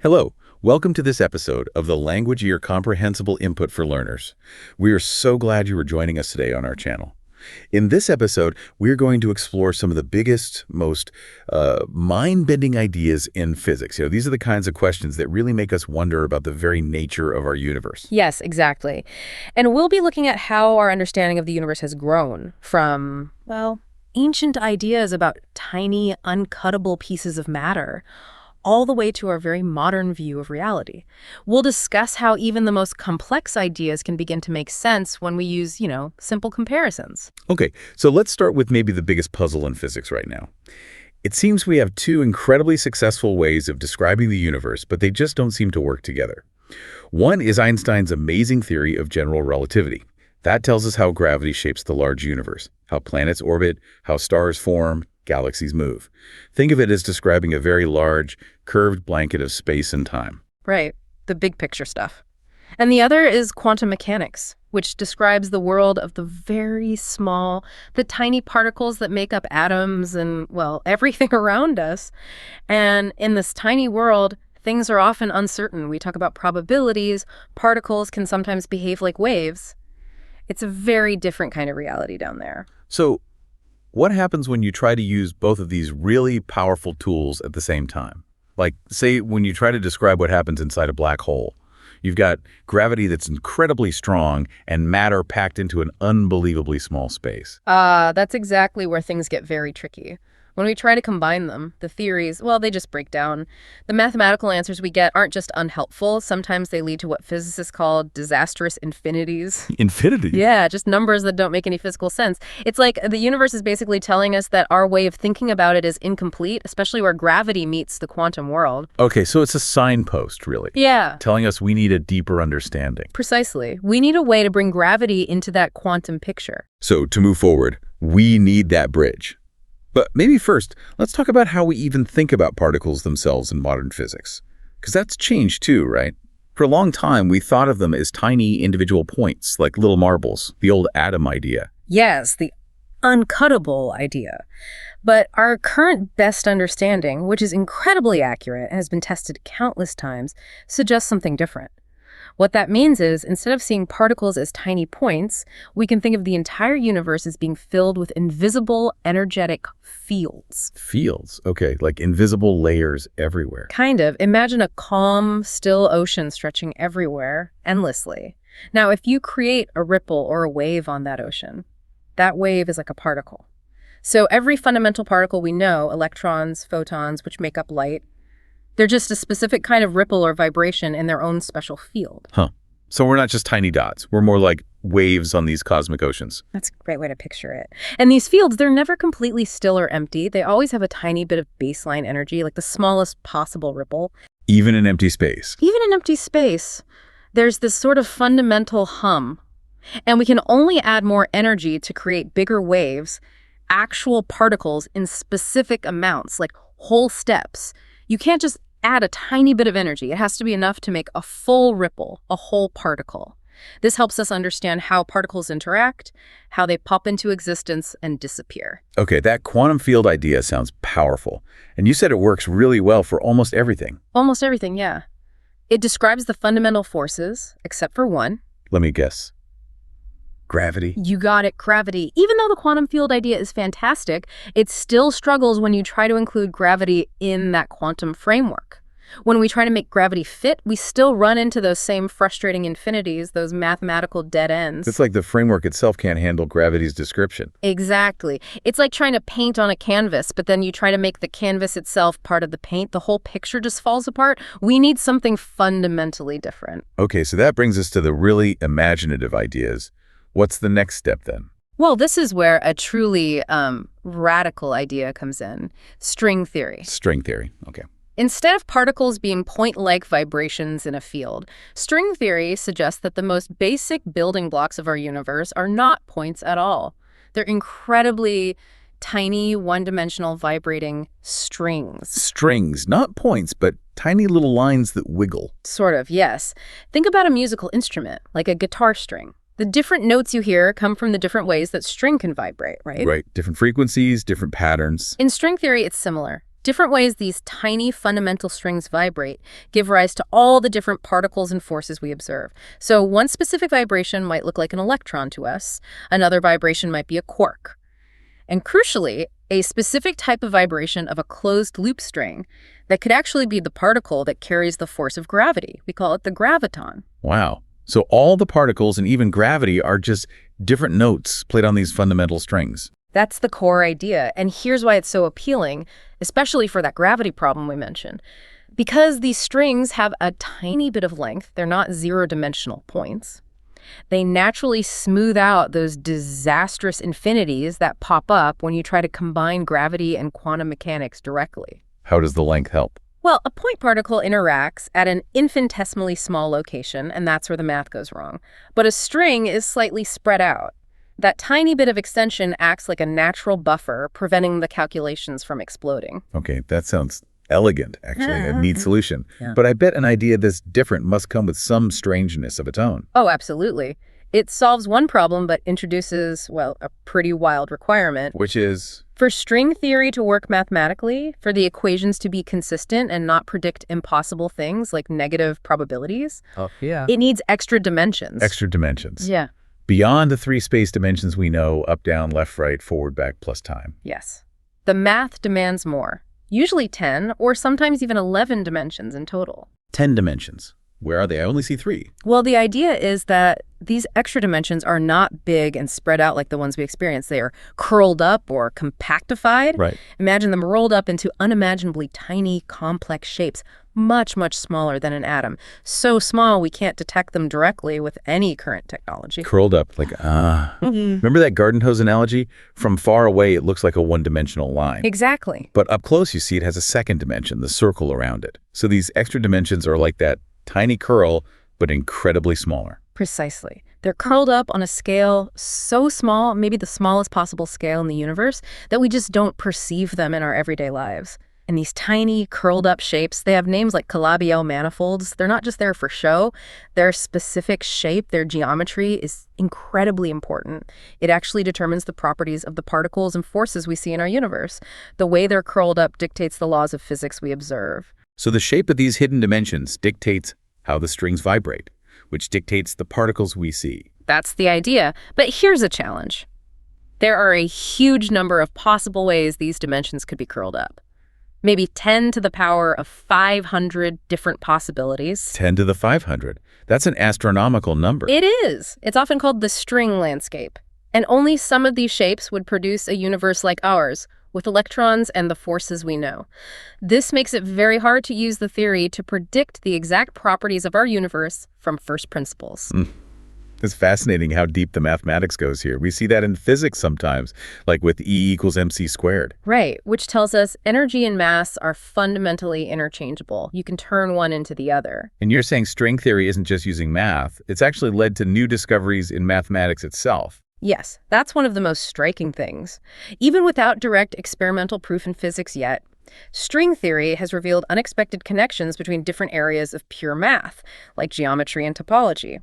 Hello, welcome to this episode of the Language Year Comprehensible Input for Learners. We are so glad you are joining us today on our channel. In this episode, we're going to explore some of the biggest, most mind-bending ideas in physics. These are the kinds of questions that really make us wonder about the very nature of our universe. Yes, exactly. And we'll be looking at how our understanding of the universe has grown from, well, ancient ideas about tiny, uncuttable pieces of matter, all the way to our very modern view of reality. We'll discuss how even the most complex ideas can begin to make sense when we use, simple comparisons. Okay, so let's start with maybe the biggest puzzle in physics right now. It seems we have two incredibly successful ways of describing the universe, but they just don't seem to work together. One is Einstein's amazing theory of general relativity. That tells us how gravity shapes the large universe, how planets orbit, how stars form, galaxies move. Think of it as describing a very large, curved blanket of space and time. Right, the big picture stuff. And the other is quantum mechanics, which describes the world of the very small, the tiny particles that make up atoms and, well, everything around us. And in this tiny world, things are often uncertain. We talk about probabilities. Particles can sometimes behave like waves. It's a very different kind of reality down there. So, what happens when you try to use both of these really powerful tools at the same time? Like, say, when you try to describe what happens inside a black hole. You've got gravity that's incredibly strong and matter packed into an unbelievably small space. That's exactly where things get very tricky. When we try to combine them, the theories, well, they just break down. The mathematical answers we get aren't just unhelpful. Sometimes they lead to what physicists call disastrous infinities. Infinities? Yeah, just numbers that don't make any physical sense. It's like the universe is basically telling us that our way of thinking about it is incomplete, especially where gravity meets the quantum world. Okay, so it's a signpost, really. Yeah. Telling us we need a deeper understanding. Precisely. We need a way to bring gravity into that quantum picture. So, to move forward, we need that bridge. But maybe first, let's talk about how we even think about particles themselves in modern physics. Because that's changed too, right? For a long time, we thought of them as tiny individual points, like little marbles, the old atom idea. Yes, the uncuttable idea. But our current best understanding, which is incredibly accurate and has been tested countless times, suggests something different. What that means is, instead of seeing particles as tiny points, we can think of the entire universe as being filled with invisible, energetic fields. Fields? Okay, like invisible layers everywhere. Kind of. Imagine a calm, still ocean stretching everywhere, endlessly. Now, if you create a ripple or a wave on that ocean, that wave is like a particle. So every fundamental particle we know, electrons, photons, which make up light, they're just a specific kind of ripple or vibration in their own special field. Huh. So we're not just tiny dots. We're more like waves on these cosmic oceans. That's a great way to picture it. And these fields, they're never completely still or empty. They always have a tiny bit of baseline energy, like the smallest possible ripple. Even in empty space. Even in empty space, there's this sort of fundamental hum. And we can only add more energy to create bigger waves, actual particles in specific amounts, like whole steps. You can't just add a tiny bit of energy. It has to be enough to make a full ripple, a whole particle. This helps us understand how particles interact, how they pop into existence and disappear. Okay, that quantum field idea sounds powerful. And you said it works really well for almost everything. Almost everything, yeah. It describes the fundamental forces, except for one. Let me guess. Gravity? You got it, gravity. Even though the quantum field idea is fantastic, it still struggles when you try to include gravity in that quantum framework. When we try to make gravity fit, we still run into those same frustrating infinities, those mathematical dead ends. It's like the framework itself can't handle gravity's description. Exactly. It's like trying to paint on a canvas, but then you try to make the canvas itself part of the paint. The whole picture just falls apart. We need something fundamentally different. Okay, so that brings us to the really imaginative ideas. What's the next step then? Well, this is where a truly radical idea comes in. String theory. String theory, okay. Instead of particles being point-like vibrations in a field, string theory suggests that the most basic building blocks of our universe are not points at all. They're incredibly tiny, one-dimensional vibrating strings. Strings, not points, but tiny little lines that wiggle. Sort of, yes. Think about a musical instrument, like a guitar string. The different notes you hear come from the different ways that string can vibrate, right? Right. Different frequencies, different patterns. In string theory, it's similar. Different ways these tiny fundamental strings vibrate give rise to all the different particles and forces we observe. So one specific vibration might look like an electron to us, another vibration might be a quark. And crucially, a specific type of vibration of a closed-loop string that could actually be the particle that carries the force of gravity. We call it the graviton. Wow. So all the particles and even gravity are just different notes played on these fundamental strings. That's the core idea, and here's why it's so appealing, especially for that gravity problem we mentioned. Because these strings have a tiny bit of length, they're not zero-dimensional points, they naturally smooth out those disastrous infinities that pop up when you try to combine gravity and quantum mechanics directly. How does the length help? Well, a point particle interacts at an infinitesimally small location, and that's where the math goes wrong. But a string is slightly spread out. That tiny bit of extension acts like a natural buffer, preventing the calculations from exploding. Okay, that sounds elegant, actually, a neat solution. Yeah. But I bet an idea this different must come with some strangeness of its own. Oh, absolutely. It solves one problem, but introduces, well, a pretty wild requirement. Which is? For string theory to work mathematically, for the equations to be consistent and not predict impossible things like negative probabilities, it needs extra dimensions. Extra dimensions. Yeah. Beyond the 3 space dimensions we know, up, down, left, right, forward, back, plus time. Yes. The math demands more, usually 10 or sometimes even 11 dimensions in total. 10 dimensions. Where are they? I only see 3. Well, the idea is that these extra dimensions are not big and spread out like the ones we experience. They are curled up or compactified. Right. Imagine them rolled up into unimaginably tiny, complex shapes, much, much smaller than an atom. So small we can't detect them directly with any current technology. Curled up, like, Remember that garden hose analogy? From far away, it looks like a one-dimensional line. Exactly. But up close, you see it has a second dimension, the circle around it. So these extra dimensions are like that tiny curl, but incredibly smaller. Precisely. They're curled up on a scale so small, maybe the smallest possible scale in the universe, that we just don't perceive them in our everyday lives. And these tiny, curled-up shapes, they have names like Calabi-Yau manifolds. They're not just there for show. Their specific shape, their geometry, is incredibly important. It actually determines the properties of the particles and forces we see in our universe. The way they're curled up dictates the laws of physics we observe. So the shape of these hidden dimensions dictates how the strings vibrate, which dictates the particles we see. That's the idea. But here's a challenge. There are a huge number of possible ways these dimensions could be curled up. Maybe 10 to the power of 500 different possibilities. 10 to the 500. That's an astronomical number. It is. It's often called the string landscape. And only some of these shapes would produce a universe like ours, with electrons and the forces we know. This makes it very hard to use the theory to predict the exact properties of our universe from first principles. It's fascinating how deep the mathematics goes here. We see that in physics sometimes, like with E equals mc squared. Right, which tells us energy and mass are fundamentally interchangeable. You can turn one into the other. And you're saying string theory isn't just using math. It's actually led to new discoveries in mathematics itself. Yes, that's one of the most striking things. Even without direct experimental proof in physics yet, string theory has revealed unexpected connections between different areas of pure math, like geometry and topology.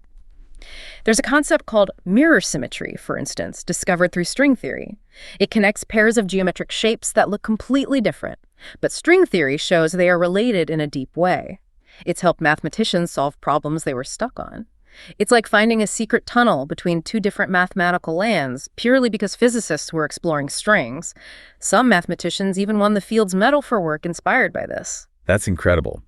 There's a concept called mirror symmetry, for instance, discovered through string theory. It connects pairs of geometric shapes that look completely different, but string theory shows they are related in a deep way. It's helped mathematicians solve problems they were stuck on. It's like finding a secret tunnel between 2 different mathematical lands, purely because physicists were exploring strings. Some mathematicians even won the Fields Medal for work inspired by this. That's incredible.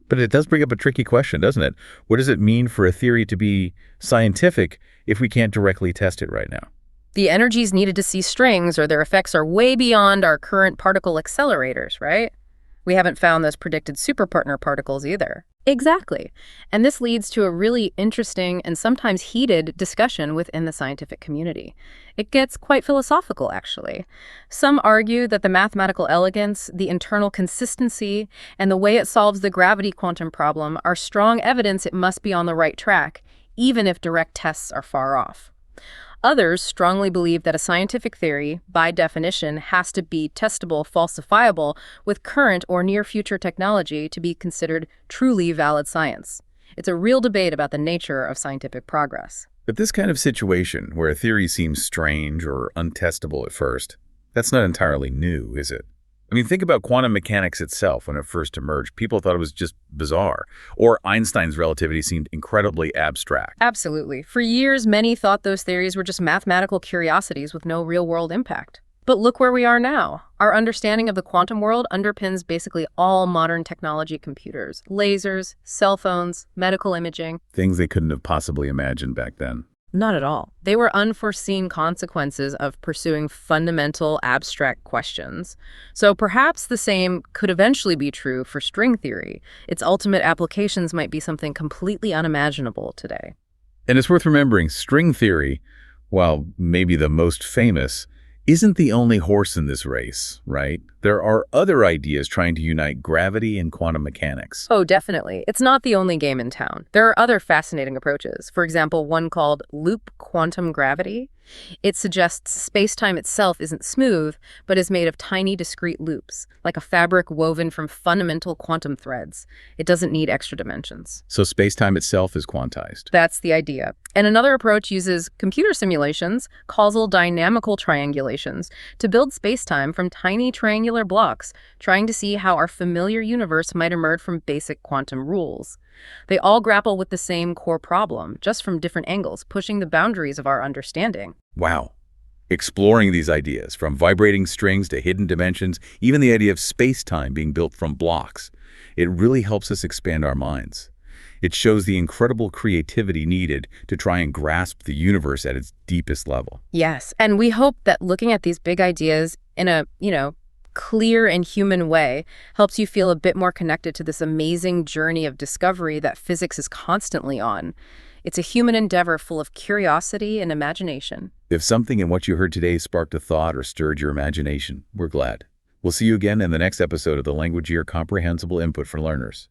But it does bring up a tricky question, doesn't it? What does it mean for a theory to be scientific if we can't directly test it right now? The energies needed to see strings or their effects are way beyond our current particle accelerators, right? We haven't found those predicted superpartner particles either. Exactly. And this leads to a really interesting and sometimes heated discussion within the scientific community. It gets quite philosophical, actually. Some argue that the mathematical elegance, the internal consistency, and the way it solves the gravity quantum problem are strong evidence it must be on the right track, even if direct tests are far off. Others strongly believe that a scientific theory, by definition, has to be testable, falsifiable, with current or near-future technology to be considered truly valid science. It's a real debate about the nature of scientific progress. But this kind of situation, where a theory seems strange or untestable at first, that's not entirely new, is it? I mean, think about quantum mechanics itself when it first emerged. People thought it was just bizarre. Or Einstein's relativity seemed incredibly abstract. Absolutely. For years, many thought those theories were just mathematical curiosities with no real-world impact. But look where we are now. Our understanding of the quantum world underpins basically all modern technology: computers, lasers, cell phones, medical imaging. Things they couldn't have possibly imagined back then. Not at all. They were unforeseen consequences of pursuing fundamental abstract questions. So perhaps the same could eventually be true for string theory. Its ultimate applications might be something completely unimaginable today. And it's worth remembering, string theory, while maybe the most famous, isn't the only horse in this race, right? There are other ideas trying to unite gravity and quantum mechanics. Oh, definitely. It's not the only game in town. There are other fascinating approaches. For example, one called loop quantum gravity. It suggests space-time itself isn't smooth, but is made of tiny, discrete loops, like a fabric woven from fundamental quantum threads. It doesn't need extra dimensions. So space-time itself is quantized. That's the idea. And another approach uses computer simulations, causal dynamical triangulations, to build space-time from tiny triangular blocks, trying to see how our familiar universe might emerge from basic quantum rules. They all grapple with the same core problem, just from different angles, pushing the boundaries of our understanding. Wow. Exploring these ideas, from vibrating strings to hidden dimensions, even the idea of space-time being built from blocks, it really helps us expand our minds. It shows the incredible creativity needed to try and grasp the universe at its deepest level. Yes, and we hope that looking at these big ideas in a, clear and human way helps you feel a bit more connected to this amazing journey of discovery that physics is constantly on. It's a human endeavor full of curiosity and imagination. If something in what you heard today sparked a thought or stirred your imagination, we're glad. We'll see you again in the next episode of the Language Year Comprehensible Input for Learners.